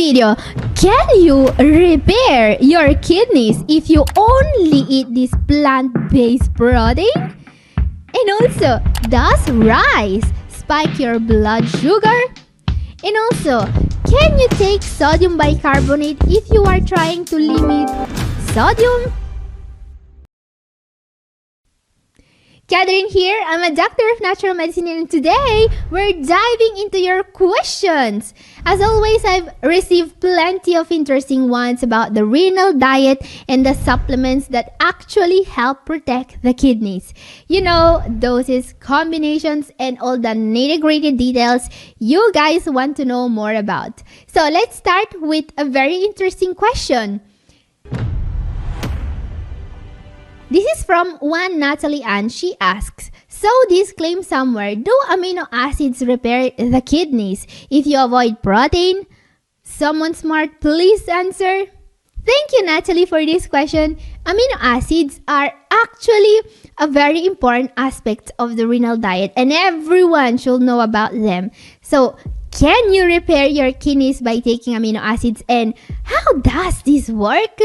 video. Can you repair your kidneys if you only eat this plant-based protein? And also, does rice spike your blood sugar? And also, can you take sodium bicarbonate if you are trying to limit sodium? Catherine here, I'm a doctor of natural medicine, and today we're diving into your questions. As always, I've received plenty of interesting ones about the renal diet and the supplements that actually help protect the kidneys. You know, doses, combinations, and all the nitty-gritty details you guys want to know more about. So let's start with a very interesting question. This is from one Natalie Ann. She asks, so this claim somewhere, do amino acids repair the kidneys if you avoid protein? Someone smart, please answer. Thank you, Natalie, for this question. Amino acids are actually a very important aspect of the renal diet, and everyone should know about them. So, can you repair your kidneys by taking amino acids, and how does this work?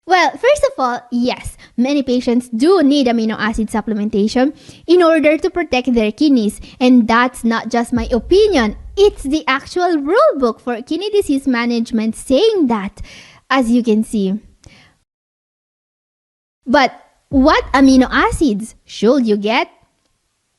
Well, first of all, yes, many patients do need amino acid supplementation in order to protect their kidneys. And that's not just my opinion. It's the actual rule book for kidney disease management saying that, as you can see. But what amino acids should you get?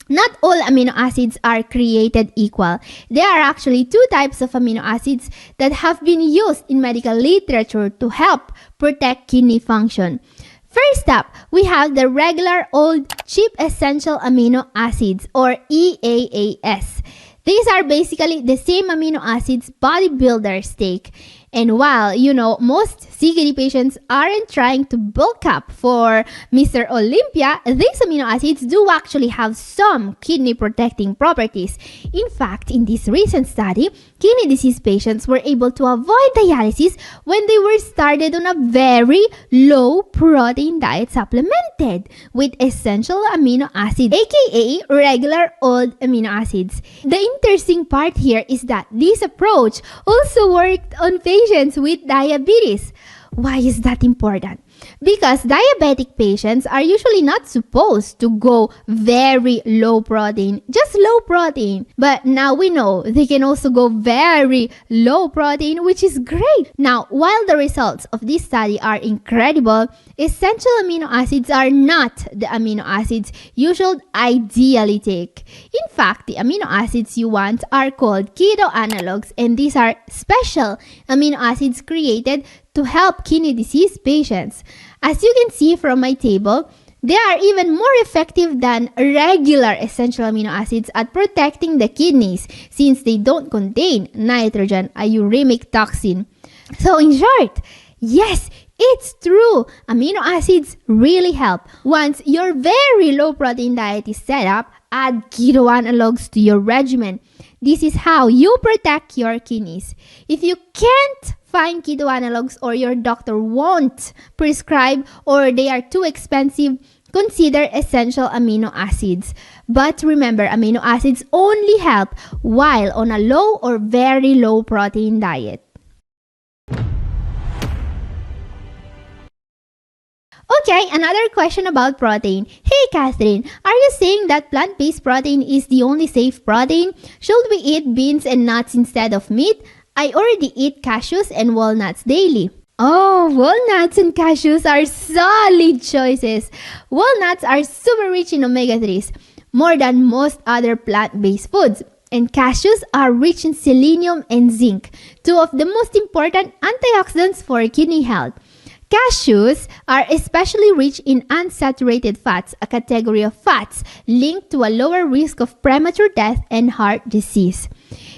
Not all amino acids are created equal. There are actually two types of amino acids that have been used in medical literature to help protect kidney function. First up, we have the regular old cheap essential amino acids, or EAAs. These are basically the same amino acids bodybuilders take. And while, most CKD patients aren't trying to bulk up for Mr. Olympia, these amino acids do actually have some kidney protecting properties. In fact, in this recent study, kidney disease patients were able to avoid dialysis when they were started on a very low protein diet supplemented with essential amino acids, aka regular old amino acids. The interesting part here is that this approach also worked on patients with diabetes. Why is that important? Because diabetic patients are usually not supposed to go very low protein, just low protein. But now we know they can also go very low protein, which is great. Now, while the results of this study are incredible, essential amino acids are not the amino acids you should ideally take. In fact, the amino acids you want are called keto analogs, and these are special amino acids created to help kidney disease patients. As you can see from my table, they are even more effective than regular essential amino acids at protecting the kidneys since they don't contain nitrogen, a uremic toxin. So in short, yes, it's true. Amino acids really help. Once your very low protein diet is set up, add keto analogs to your regimen. This is how you protect your kidneys. If you can't find keto analogs, or your doctor won't prescribe, or they are too expensive, consider essential amino acids. But remember, amino acids only help while on a low or very low protein diet. Okay, another question about protein. Hey Catherine, are you saying that plant-based protein is the only safe protein? Should we eat beans and nuts instead of meat? I already eat cashews and walnuts daily. Oh, walnuts and cashews are solid choices. Walnuts are super rich in omega-3s, more than most other plant-based foods. And cashews are rich in selenium and zinc, two of the most important antioxidants for kidney health. Cashews are especially rich in unsaturated fats, a category of fats linked to a lower risk of premature death and heart disease.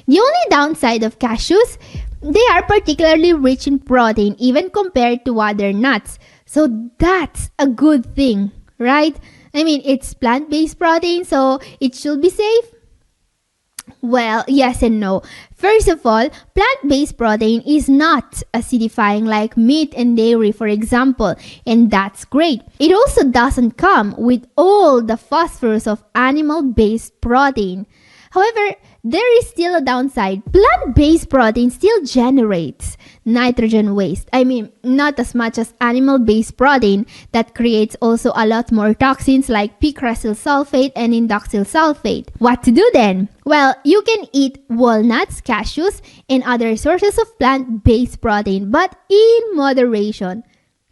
The only downside of cashews, they are particularly rich in protein even compared to other nuts. So that's a good thing, right? I mean, it's plant-based protein, so it should be safe. Well, yes and no. First of all, plant-based protein is not acidifying like meat and dairy, for example, and that's great. It also doesn't come with all the phosphorus of animal-based protein. However, there is still a downside. Plant-based protein still generates nitrogen waste. I mean, not as much as animal-based protein that creates also a lot more toxins like picracyl sulfate and indoxyl sulfate. What to do then? Well, you can eat walnuts, cashews, and other sources of plant-based protein, but in moderation.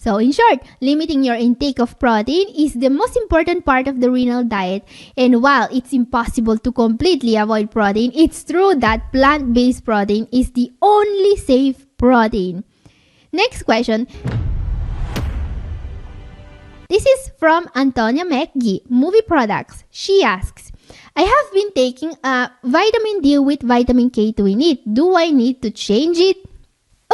So in short, limiting your intake of protein is the most important part of the renal diet. And while it's impossible to completely avoid protein, it's true that plant-based protein is the only safe protein. Next question. This is from Antonia Mekgi, Movie Products. She asks, I have been taking a vitamin D with vitamin K2 in it. Do I need to change it?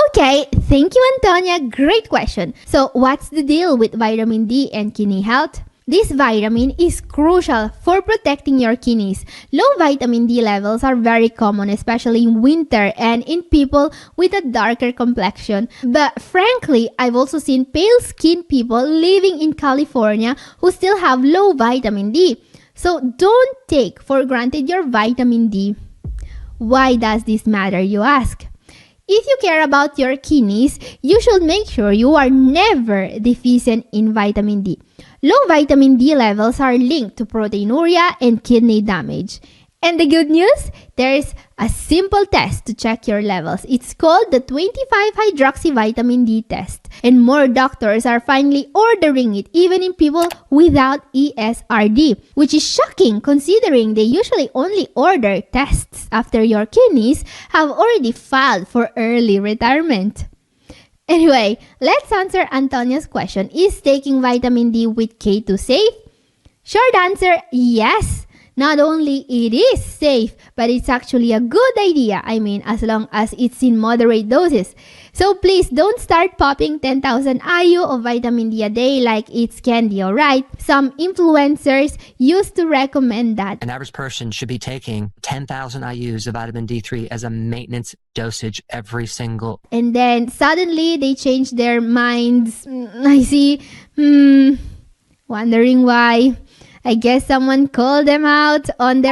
Okay, thank you, Antonia. Great question. So, what's the deal with vitamin D and kidney health? This vitamin is crucial for protecting your kidneys. Low vitamin D levels are very common, especially in winter and in people with a darker complexion. But frankly, I've also seen pale-skinned people living in California who still have low vitamin D. So, don't take for granted your vitamin D. Why does this matter, you ask? If you care about your kidneys, you should make sure you are never deficient in vitamin D. Low vitamin D levels are linked to proteinuria and kidney damage. And the good news? There's a simple test to check your levels. It's called the 25-hydroxyvitamin D test. And more doctors are finally ordering it even in people without ESRD, which is shocking considering they usually only order tests after your kidneys have already filed for early retirement. Anyway, let's answer Antonia's question. Is taking vitamin D with K2 safe? Short answer, yes. Not only it is safe, but it's actually a good idea. I mean, as long as it's in moderate doses. So please don't start popping 10,000 IU of vitamin D a day like it's candy, alright? Some influencers used to recommend that an average person should be taking 10,000 IUs of vitamin D3 as a maintenance dosage every single. And then suddenly they changed their minds. I see. Wondering why. I guess someone called them out on their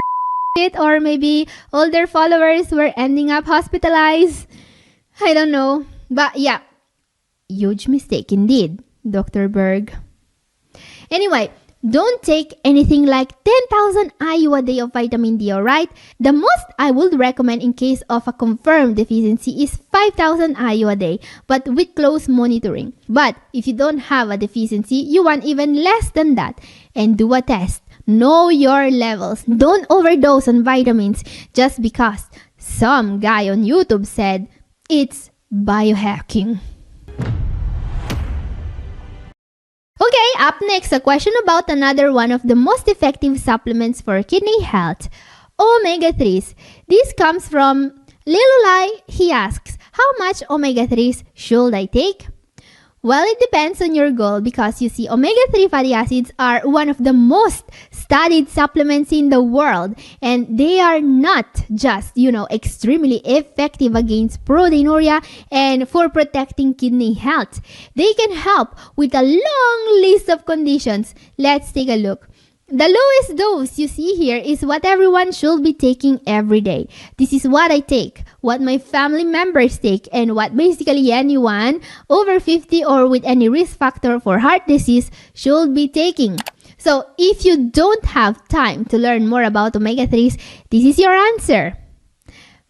shit, or maybe all their followers were ending up hospitalized. I don't know. But yeah, huge mistake indeed, Dr. Berg. Anyway, don't take anything like 10,000 IU a day of vitamin D, alright? The most I would recommend in case of a confirmed deficiency is 5,000 IU a day, but with close monitoring. But if you don't have a deficiency, you want even less than that. And do a test. Know your levels. Don't overdose on vitamins just because some guy on YouTube said it's biohacking. Okay, up next, a question about another one of the most effective supplements for kidney health, omega-3s. This comes from Lilulai. He asks, how much omega-3s should I take? Well, it depends on your goal because you see, omega-3 fatty acids are one of the most studied supplements in the world, and they are not just, extremely effective against proteinuria and for protecting kidney health. They can help with a long list of conditions. Let's take a look. The lowest dose you see here is what everyone should be taking every day. This is what I take, what my family members take, and what basically anyone over 50 or with any risk factor for heart disease should be taking. So if you don't have time to learn more about omega-3s, this is your answer.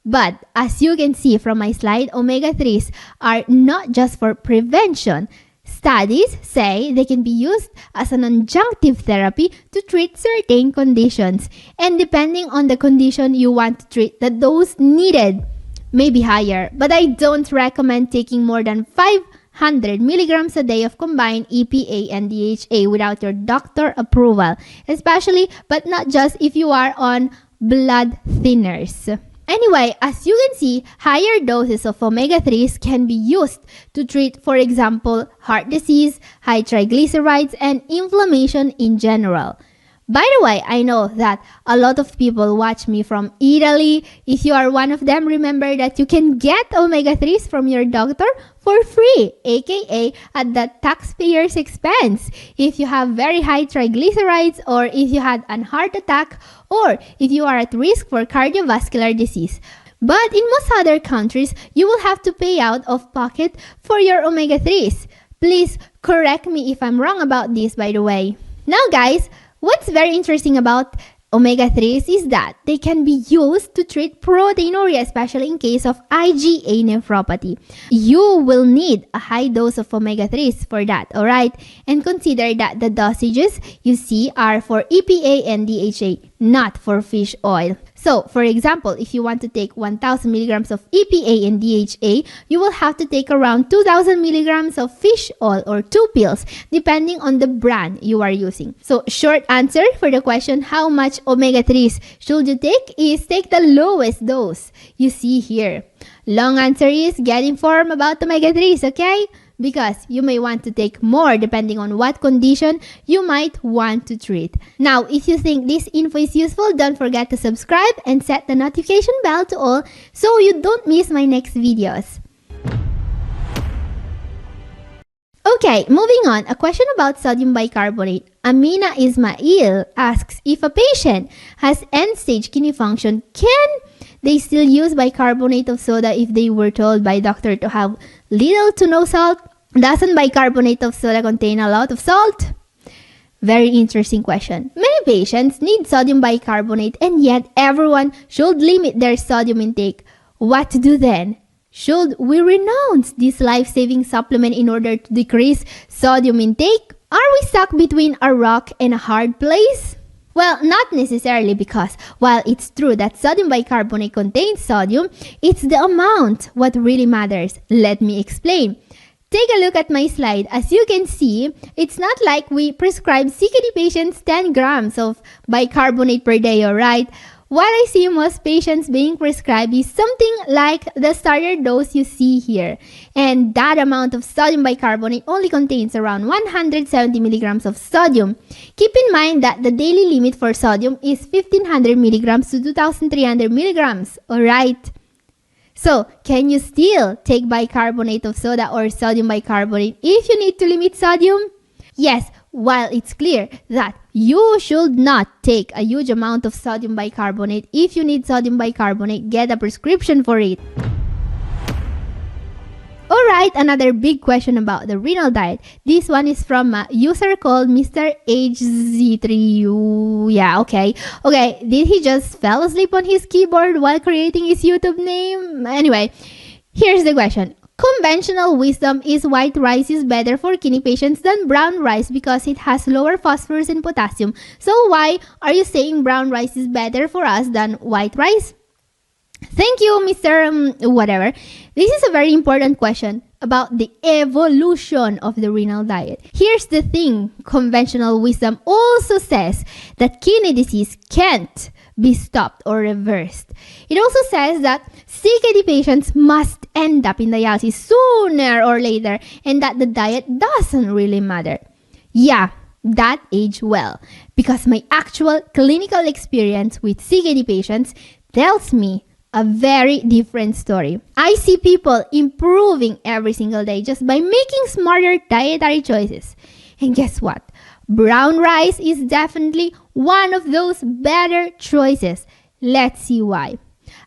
But as you can see from my slide, omega-3s are not just for prevention. Studies say they can be used as an adjunctive therapy to treat certain conditions. And depending on the condition you want to treat, the dose needed may be higher. But I don't recommend taking more than 500 milligrams a day of combined EPA and DHA without your doctor approval. Especially, but not just if you are on blood thinners. Anyway, as you can see, higher doses of omega-3s can be used to treat, for example, heart disease, high triglycerides, and inflammation in general. By the way, I know that a lot of people watch me from Italy. If you are one of them, remember that you can get omega-3s from your doctor for free, aka at the taxpayer's expense. If you have very high triglycerides, or if you had a heart attack, or if you are at risk for cardiovascular disease. But in most other countries, you will have to pay out of pocket for your omega-3s. Please correct me if I'm wrong about this, by the way. Now guys, what's very interesting about omega-3s is that they can be used to treat proteinuria, especially in case of IgA nephropathy. You will need a high dose of omega-3s for that, alright? And consider that the dosages you see are for EPA and DHA, not for fish oil. So, for example, if you want to take 1,000 milligrams of EPA and DHA, you will have to take around 2,000 milligrams of fish oil or 2 pills, depending on the brand you are using. So, short answer for the question, how much omega-3s should you take, is take the lowest dose you see here. Long answer is get informed about omega-3s, okay? Because you may want to take more depending on what condition you might want to treat. Now, if you think this info is useful, don't forget to subscribe and set the notification bell to all so you don't miss my next videos. Okay, moving on, a question about sodium bicarbonate. Amina Ismail asks, if a patient has end-stage kidney function, can they still use bicarbonate of soda if they were told by doctor to have little to no salt? Doesn't bicarbonate of soda contain a lot of salt? Very interesting question. Many patients need sodium bicarbonate, and yet everyone should limit their sodium intake. What to do then? Should we renounce this life-saving supplement in order to decrease sodium intake? Are we stuck between a rock and a hard place? Well, not necessarily, because while it's true that sodium bicarbonate contains sodium, it's the amount what really matters. Let me explain. Take a look at my slide. As you can see, it's not like we prescribe CKD patients 10 grams of bicarbonate per day, alright? What I see most patients being prescribed is something like the starter dose you see here. And that amount of sodium bicarbonate only contains around 170 milligrams of sodium. Keep in mind that the daily limit for sodium is 1500 milligrams to 2300 milligrams, alright? So, can you still take bicarbonate of soda or sodium bicarbonate if you need to limit sodium? Yes, while it's clear that you should not take a huge amount of sodium bicarbonate, if you need sodium bicarbonate, get a prescription for it. Alright, another big question about the renal diet. This one is from a user called Mr. HZ3U. Yeah, okay. Okay, did he just fell asleep on his keyboard while creating his YouTube name? Anyway, here's the question. Conventional wisdom is white rice is better for kidney patients than brown rice because it has lower phosphorus and potassium. So why are you saying brown rice is better for us than white rice? Thank you, Mr. Whatever. This is a very important question about the evolution of the renal diet. Here's the thing. Conventional wisdom also says that kidney disease can't be stopped or reversed. It also says that CKD patients must end up in dialysis sooner or later, and that the diet doesn't really matter. Yeah, that aged well, because my actual clinical experience with CKD patients tells me a very different story. I see people improving every single day just by making smarter dietary choices. And guess what? Brown rice is definitely one of those better choices. Let's see why.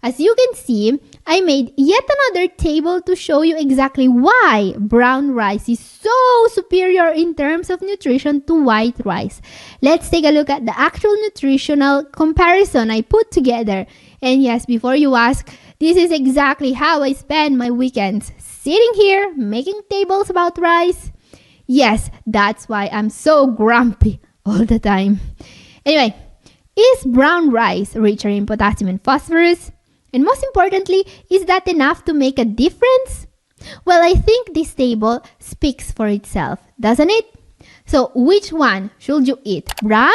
As you can see, I made yet another table to show you exactly why brown rice is so superior in terms of nutrition to white rice. Let's take a look at the actual nutritional comparison I put together. And yes, before you ask, this is exactly how I spend my weekends, sitting here making tables about rice. Yes, that's why I'm so grumpy all the time. Anyway, is brown rice richer in potassium and phosphorus? And most importantly, is that enough to make a difference? Well, I think this table speaks for itself, doesn't it? So, which one should you eat, brown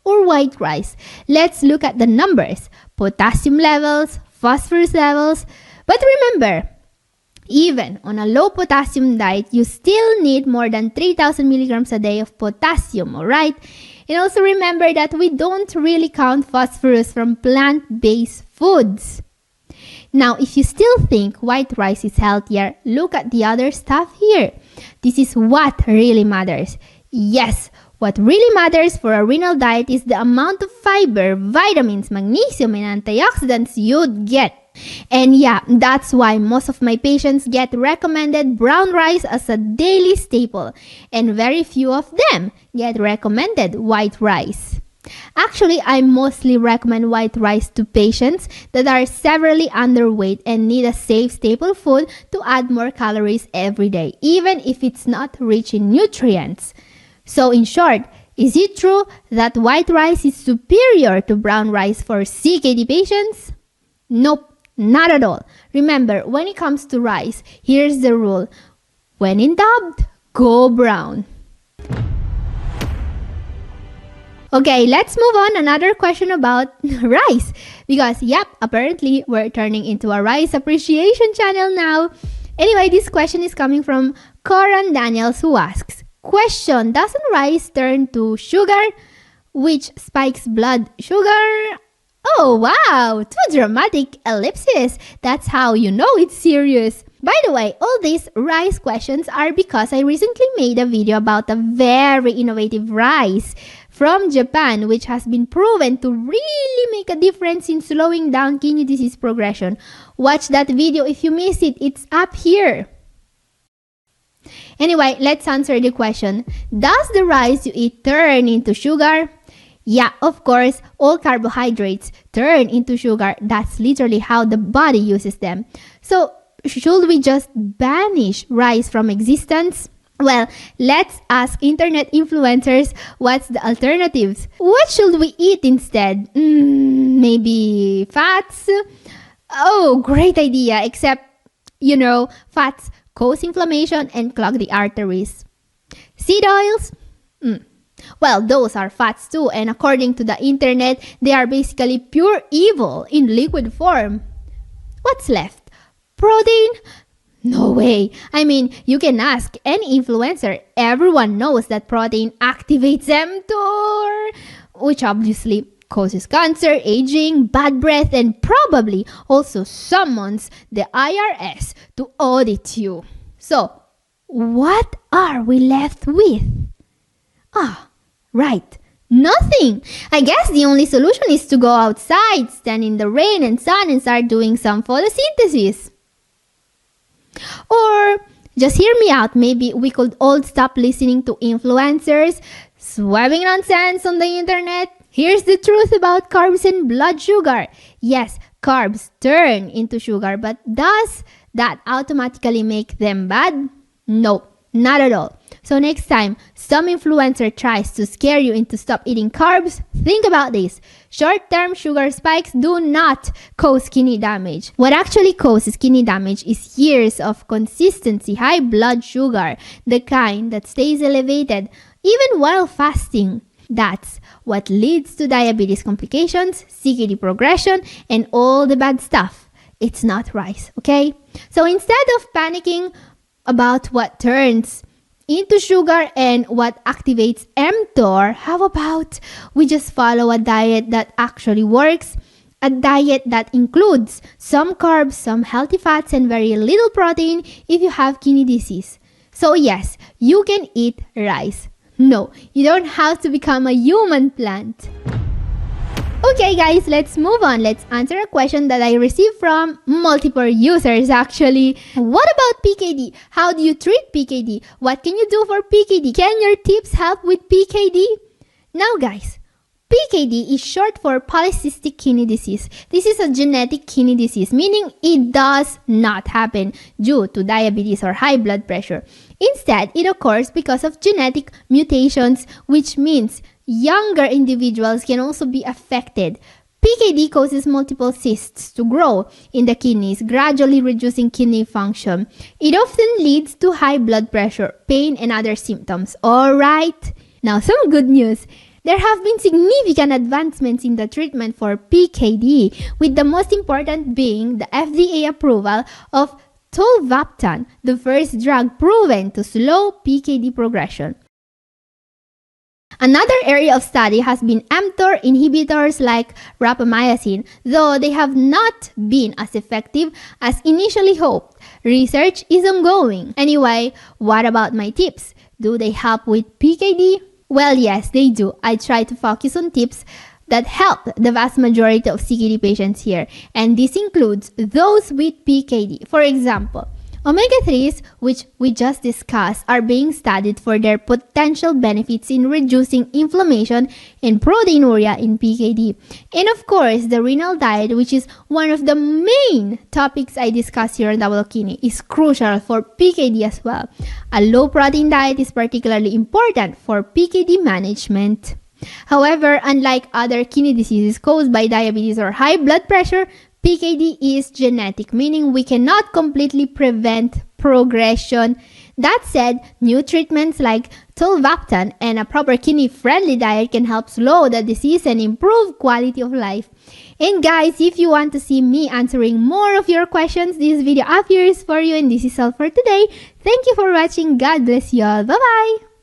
or white rice? Let's look at the numbers, potassium levels, phosphorus levels. But remember, even on a low potassium diet, you still need more than 3,000 milligrams a day of potassium, alright? And also remember that we don't really count phosphorus from plant-based foods. Now, if you still think white rice is healthier, look at the other stuff here. This is what really matters. Yes, what really matters for a renal diet is the amount of fiber, vitamins, magnesium, and antioxidants you'd get. And yeah, that's why most of my patients get recommended brown rice as a daily staple, and very few of them get recommended white rice. Actually, I mostly recommend white rice to patients that are severely underweight and need a safe staple food to add more calories every day, even if it's not rich in nutrients. So in short, is it true that white rice is superior to brown rice for CKD patients? Nope. Not at all. Remember, when it comes to rice, here's the rule. When in doubt, go brown. Okay, let's move on. Another question about rice. Because, yep, apparently we're turning into a rice appreciation channel now. Anyway, this question is coming from Coran Daniels, who asks, question, doesn't rice turn to sugar, which spikes blood sugar? Oh, wow! 2 dramatic ellipses. That's how you know it's serious. By the way, all these rice questions are because I recently made a video about a very innovative rice from Japan, which has been proven to really make a difference in slowing down kidney disease progression. Watch that video if you miss it. It's up here. Anyway, let's answer the question. Does the rice you eat turn into sugar? Yeah, of course, all carbohydrates turn into sugar. That's literally how the body uses them. So, should we just banish rice from existence? Well, let's ask internet influencers what's the alternatives. What should we eat instead? Maybe fats? Oh, great idea, except, fats cause inflammation and clog the arteries. Seed oils? Well, those are fats too, and according to the internet, they are basically pure evil in liquid form. What's left? Protein? No way. I mean, you can ask any influencer. Everyone knows that protein activates mTOR, which obviously causes cancer, aging, bad breath, and probably also summons the IRS to audit you. So, what are we left with? Right. Nothing. I guess the only solution is to go outside, stand in the rain and sun and start doing some photosynthesis. Or, just hear me out, maybe we could all stop listening to influencers swabbing nonsense on the internet. Here's the truth about carbs and blood sugar. Yes, carbs turn into sugar, but does that automatically make them bad? No, not at all. So next time some influencer tries to scare you into stop eating carbs, think about this. Short-term sugar spikes do not cause kidney damage. What actually causes kidney damage is years of consistency high blood sugar, the kind that stays elevated even while fasting. That's what leads to diabetes complications, CKD progression, and all the bad stuff. It's not rice, okay? So instead of panicking about what turns into sugar and what activates mTOR, how about we just follow a diet that actually works? A diet that includes some carbs, some healthy fats, and very little protein if you have kidney disease. So yes, you can eat rice. No, you don't have to become a human plant. Okay guys, let's move on. Let's answer a question that I received from multiple users actually. What about PKD? How do you treat PKD? What can you do for PKD? Can your tips help with PKD? Now guys, PKD is short for polycystic kidney disease. This is a genetic kidney disease, meaning it does not happen due to diabetes or high blood pressure. Instead, it occurs because of genetic mutations, which means younger individuals can also be affected. PKD causes multiple cysts to grow in the kidneys, gradually reducing kidney function. It often leads to high blood pressure, pain, and other symptoms. Alright? Now, some good news. There have been significant advancements in the treatment for PKD, with the most important being the FDA approval of tolvaptan, the first drug proven to slow PKD progression. Another area of study has been mTOR inhibitors like rapamycin, though they have not been as effective as initially hoped. Research is ongoing. Anyway, what about my tips? Do they help with PKD? Well, yes, they do. I try to focus on tips that help the vast majority of CKD patients here, and this includes those with PKD. For example, omega-3s, which we just discussed, are being studied for their potential benefits in reducing inflammation and proteinuria in PKD. And of course, the renal diet, which is one of the main topics I discuss here on Double Kidney, is crucial for PKD as well. A low-protein diet is particularly important for PKD management. However, unlike other kidney diseases caused by diabetes or high blood pressure, PKD is genetic, meaning we cannot completely prevent progression. That said, new treatments like tolvaptan and a proper kidney-friendly diet can help slow the disease and improve quality of life. And guys, if you want to see me answering more of your questions, this video appears for you, and this is all for today. Thank you for watching. God bless you all. Bye-bye!